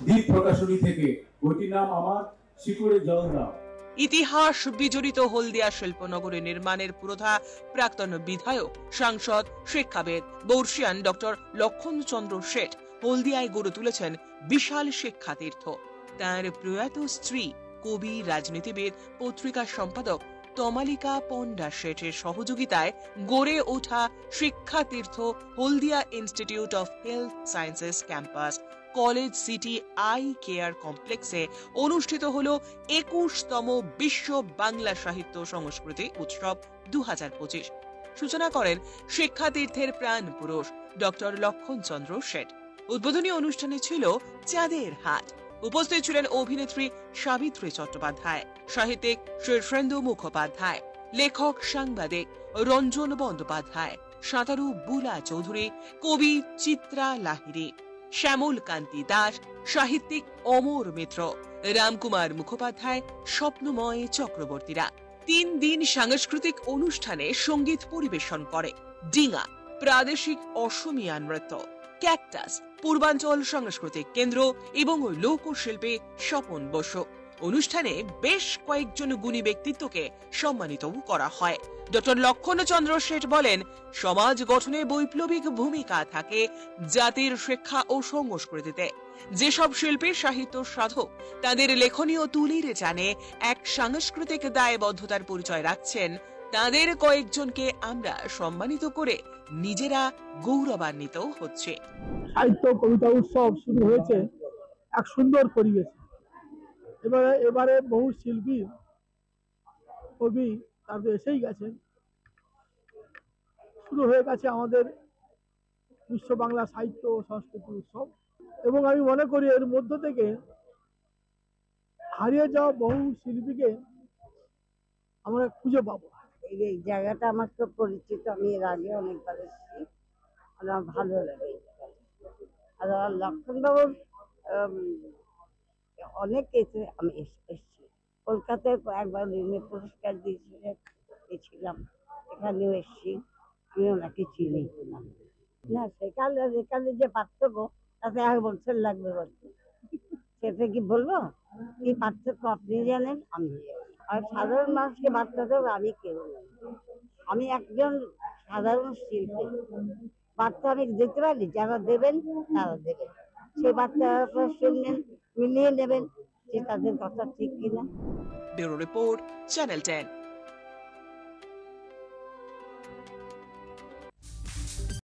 দ্বীপ প্রকাশনী থেকে, বইটির নাম আমার শিকড়ে জল দাও। ইতিহাস বিজড়িত হলদিয়া শিল্পনগরী নির্মাণের পুরোধা প্রাক্তন বিধায়ক, সাংসদ, শিক্ষাবিদ, বর্ষিয়ান ডক্টর লক্ষণচন্দ্র শেঠ হলদিয়ায় গড়ে তুলেছেন বিশাল শিক্ষাতীর্থ। তার প্রয়াত স্ত্রী, কবি, রাজনীতিবিদ, পত্রিকা সম্পাদক তমালিকা পণ্ডা শেঠের সহযোগিতায় গড়ে ওঠা Shikshatirtha Haldia institute of health sciences campus college city eye care কমপ্লেক্সে অনুষ্ঠিত হল 21তম বিশ্ব বাংলা সাহিত্য সংস্কৃতি উৎসব 2025। সূচনা করেন শিক্ষাতীর্থের প্রাণ পুরুষ ডক্টর লক্ষণচন্দ্র শেঠ। উদ্বোধনী অনুষ্ঠানে ছিল চাঁদের হাট। উপস্থিত ছিলেন অভিনেত্রী সাবিত্রী চট্টোপাধ্যায়, সাহিত্যিক শীর্ষেন্দু মুখোপাধ্যায়, লেখক সাংবাদিক রঞ্জন বন্দ্যোপাধ্যায়, সাঁতারু বুলা চৌধুরী, কবি চিত্রা লাহিড়ী, শ্যামল কান্তি দাস, সাহিত্যিক অমর মিত্র, রামকুমার মুখোপাধ্যায়, স্বপ্নময় চক্রবর্তীরা। 3 দিন সাংস্কৃতিক অনুষ্ঠানে সঙ্গীত পরিবেশন করে ডিঙা, প্রাদেশিক অসমীয়া নৃত্য, ক্যাকটাস, পূর্বাঞ্চল সাংস্কৃতিক কেন্দ্র এবং লোকশিল্পী স্বপন বসু। অনুষ্ঠানে বেশ কয়েকজন গুণী ব্যক্তিত্বকে সম্মানিত করা হয়। ডক্টর লক্ষণচন্দ্র শেঠ বলেন, সমাজ গঠনে বৈপ্লবিক ভূমিকা থাকে জাতির শিক্ষা ও সংস্কৃতিতে। যেসব শিল্পী সাহিত্য সাধক তাদের লেখনীয় তুলির জানে এক সাংস্কৃতিক দায়বদ্ধতার পরিচয় রাখছেন, তাদের কয়েকজনকে আমরা সম্মানিত করে নিজেরা গৌরবান্বিত হচ্ছে। সাহিত্য কবিতা উৎসব শুরু হয়েছে এক সুন্দর পরিবেশে। এবারে বহু শিল্পী কবি তারা এসেই গেছেন। শুরু হয়ে গেছে আমাদের বিশ্ব বাংলা সাহিত্য ও সংস্কৃতি উৎসব, এবং আমি মনে করি এর মধ্য থেকে হারিয়ে যাওয়া বহু শিল্পীকে আমরা খুঁজে পাবো। এই জায়গাটা আমার তো পরিচিত, আমি এর আগে অনেকবার এসেছি, আমার ভালো লাগে। আর লক্ষণবাবুর অনেক এসে আমি এসেছি, কলকাতায় একবার পুরস্কার দিয়েছিলাম, এখানেও এসেছি, আমি ওনাকে চিনি না। সেখানে যে পার্থক্য তাতে 1 বছর লাগবে বলতে, সেটা কি বলবো? কি পার্থক্য আপনি জানেন, আমি জানি। আর সাধারণ মানুষকে বার্তা দেবো আমি কেউ নই, আমি একজন সাধারণ শিল্পী। বার্তা আমি দিতে পারি, যারা দেবেন তারা দেবেন, সেই বার্তা আপনারা শুনবেন, মিলিয়ে নেবেন যে তাদের কথা ঠিক কিনা। Bureau report, channel 10।